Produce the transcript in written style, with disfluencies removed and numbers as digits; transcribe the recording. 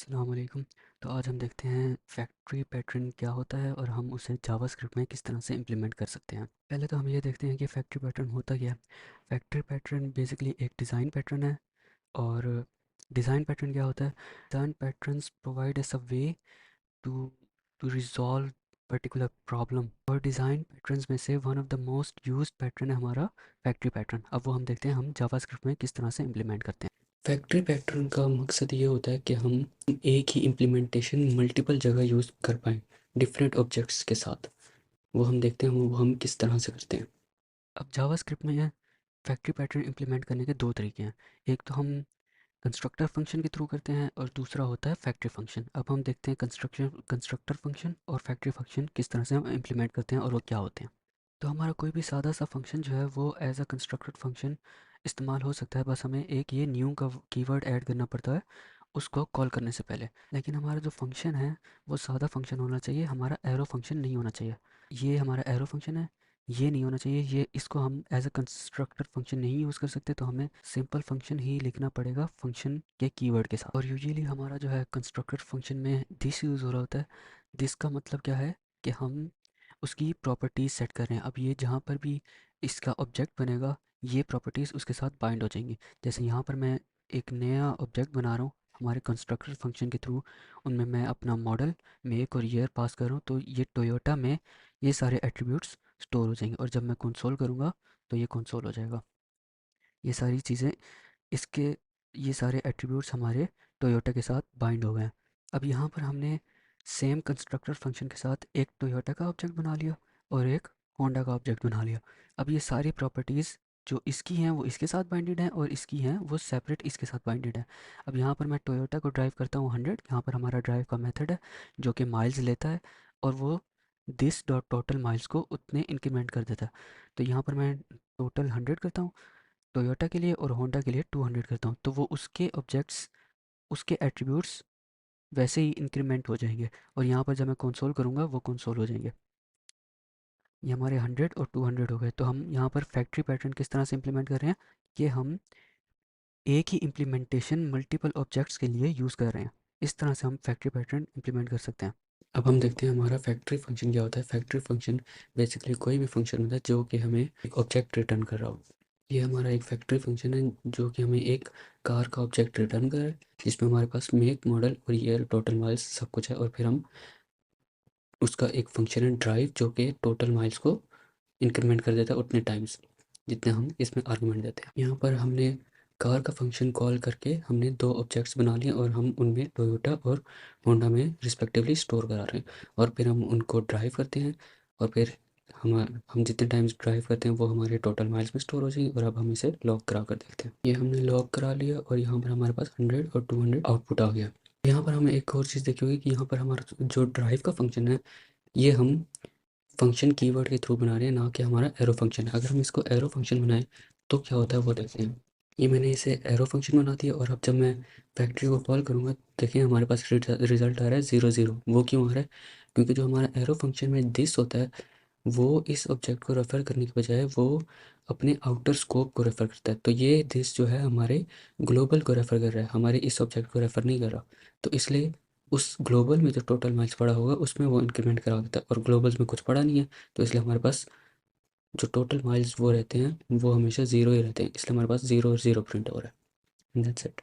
अस्सलाम वालेकुम। तो आज हम देखते हैं फैक्ट्री पैटर्न क्या होता है और हम उसे जावास्क्रिप्ट में किस तरह से इम्प्लीमेंट कर सकते हैं। पहले तो हम ये देखते हैं कि फैक्ट्री पैटर्न होता क्या है। फैक्ट्री पैटर्न बेसिकली एक डिज़ाइन पैटर्न है। और डिज़ाइन पैटर्न क्या होता है? Design patterns provide us a way to to resolve particular problem. और डिज़ाइन पैटर्न्स में से one of the most used pattern है हमारा फैक्ट्री पैटर्न। अब वो हम देखते हैं हम जावास्क्रिप्ट में किस तरह से इम्प्लीमेंट करते हैं। फैक्ट्री पैटर्न का मकसद ये होता है कि हम एक ही इम्प्लीमेंटेशन मल्टीपल जगह यूज़ कर पाएँ डिफरेंट ऑब्जेक्ट्स के साथ। वो हम देखते हैं वो हम किस तरह से करते हैं। अब जावास्क्रिप्ट में फैक्ट्री पैटर्न इम्प्लीमेंट करने के दो तरीके हैं। एक तो हम कंस्ट्रक्टर फंक्शन के थ्रू करते हैं और दूसरा होता है फैक्ट्री फंक्शन। अब हम देखते हैं कंस्ट्रक्टर फंक्शन और फैक्ट्री फंक्शन किस तरह से हम इम्प्लीमेंट करते हैं और वो क्या होते हैं। तो हमारा कोई भी सादा सा फंक्शन जो है वो एज अ कंस्ट्रक्टेड फंक्शन इस्तेमाल हो सकता है। बस हमें एक ये न्यू का कीवर्ड ऐड करना पड़ता है उसको कॉल करने से पहले। लेकिन हमारा जो फंक्शन है वो सादा फंक्शन होना चाहिए, हमारा एरो फंक्शन नहीं होना चाहिए। ये हमारा एरो फंक्शन है, ये नहीं होना चाहिए। ये इसको हम एज अ कंस्ट्रक्टर फंक्शन नहीं यूज़ कर सकते, तो हमें सिंपल फंक्शन ही लिखना पड़ेगा फंक्शन के कीवर्ड के साथ। और यूजुअली हमारा जो है कंस्ट्रक्टर फंक्शन में दिस यूज़ हो रहा होता है। दिस का मतलब क्या है कि हम उसकी प्रॉपर्टीज़ सेट कर रहे हैं। अब ये जहाँ पर भी इसका ऑब्जेक्ट बनेगा ये प्रॉपर्टीज़ उसके साथ बाइंड हो जाएंगी। जैसे यहाँ पर मैं एक नया ऑब्जेक्ट बना रहा हूँ हमारे कंस्ट्रक्टर फंक्शन के थ्रू। उनमें मैं अपना मॉडल मेक और ईयर पास कर रहा हूँ, तो ये टोयोटा में ये सारे एट्रीब्यूट्स स्टोर हो जाएंगे। और जब मैं कंसोल करूँगा तो ये कंसोल हो जाएगा। ये सारी चीज़ें इसके ये सारे एट्रीब्यूट्स हमारे टोयोटा के साथ बाइंड हो गए हैं। अब यहाँ पर हमने सेम कंस्ट्रक्टर फंक्शन के साथ एक टोयोटा का ऑब्जेक्ट बना लिया और एक होंडा का ऑब्जेक्ट बना लिया। अब ये सारी प्रॉपर्टीज़ जो इसकी हैं वो इसके साथ बाइंडेड हैं और इसकी हैं वो सेपरेट इसके साथ बाइंडेड है। अब यहाँ पर मैं टोयोटा को ड्राइव करता हूँ 100। यहाँ पर हमारा ड्राइव का मेथड है जो कि माइल्स लेता है और वो दिस डॉट टोटल माइल्स को उतने इंक्रीमेंट कर देता है। तो यहाँ पर मैं टोटल 100 करता हूँ टोयोटा के लिए और होंडा के लिए 200 करता हूँ, तो वो उसके ऑब्जेक्ट्स उसके एट्रीब्यूट्स वैसे ही इंक्रीमेंट हो जाएंगे। और यहाँ पर जब मैं कंसोल करूँगा वो कंसोल हो जाएंगे। ये हमारे 100 और 200 हो गए। तो हम यहाँ पर फैक्ट्री पैटर्न किस तरह से इंप्लीमेंट कर रहे हैं कि हम एक ही इम्प्लीमेंटेशन मल्टीपल ऑब्जेक्ट्स के लिए यूज़ कर रहे हैं। इस तरह से हम फैक्ट्री पैटर्न इंप्लीमेंट कर सकते हैं। अब हम देखते हैं हमारा फैक्ट्री फंक्शन क्या होता है। फैक्ट्री फंक्शन बेसिकली कोई भी फंक्शन होता है जो कि हमें एक ऑब्जेक्ट रिटर्न कर रहा हो। ये हमारा एक फैक्ट्री फंक्शन है जो कि हमें एक कार का ऑब्जेक्ट रिटर्न कर रहा है, जिसमें हमारे पास मेक मॉडल और ईयर टोटल माइल्स सब कुछ है। और फिर हम उसका एक फंक्शन है ड्राइव जो कि टोटल माइल्स को इंक्रीमेंट कर देता है उतने टाइम्स जितने हम इसमें आर्गुमेंट देते हैं। यहाँ पर हमने कार का फंक्शन कॉल करके हमने दो ऑब्जेक्ट्स बना लिए और हम उनमें टोयोटा और होंडा में रिस्पेक्टिवली स्टोर करा रहे हैं। और फिर हम उनको ड्राइव करते हैं और फिर हम जितने टाइम्स ड्राइव करते हैं वो हमारे टोटल माइल्स में स्टोर हो जाएंगे। और अब हम इसे लॉक करा कर देखते हैं। ये हमने लॉक करा लिया और यहाँ पर हमारे पास 100 और 200 आउटपुट आ गया। यहाँ पर हमें एक और चीज़ देखी होगी कि यहाँ पर हमारा जो ड्राइव का फंक्शन है ये हम फंक्शन कीवर्ड के थ्रू बना रहे हैं, ना कि हमारा एरो फंक्शन है। अगर हम इसको एरो फंक्शन बनाएं तो क्या होता है वो देखते हैं। ये मैंने इसे एरो फंक्शन बना दिया और अब जब मैं फैक्ट्री को कॉल करूँगा देखिए हमारे पास रिजल्ट आ रहा है 0 0। वो क्यों आ रहा है? क्योंकि जो हमारा एरो फंक्शन में दिस होता है वो इस ऑब्जेक्ट को रेफ़र करने के बजाय वो अपने आउटर स्कोप को रेफ़र करता है। तो ये दिस जो है हमारे ग्लोबल को रेफ़र कर रहा है, हमारे इस ऑब्जेक्ट को रेफ़र नहीं कर रहा। तो इसलिए उस ग्लोबल में जो टोटल मार्क्स पड़ा होगा उसमें वो इंक्रीमेंट करा देता है और ग्लोबल्स में कुछ पड़ा नहीं है। तो इसलिए हमारे पास जो टोटल माइल्स वो रहते हैं वो हमेशा ज़ीरो ही रहते हैं, इसलिए हमारे पास ज़ीरो और ज़ीरो प्रिंट हो रहा है। That's it.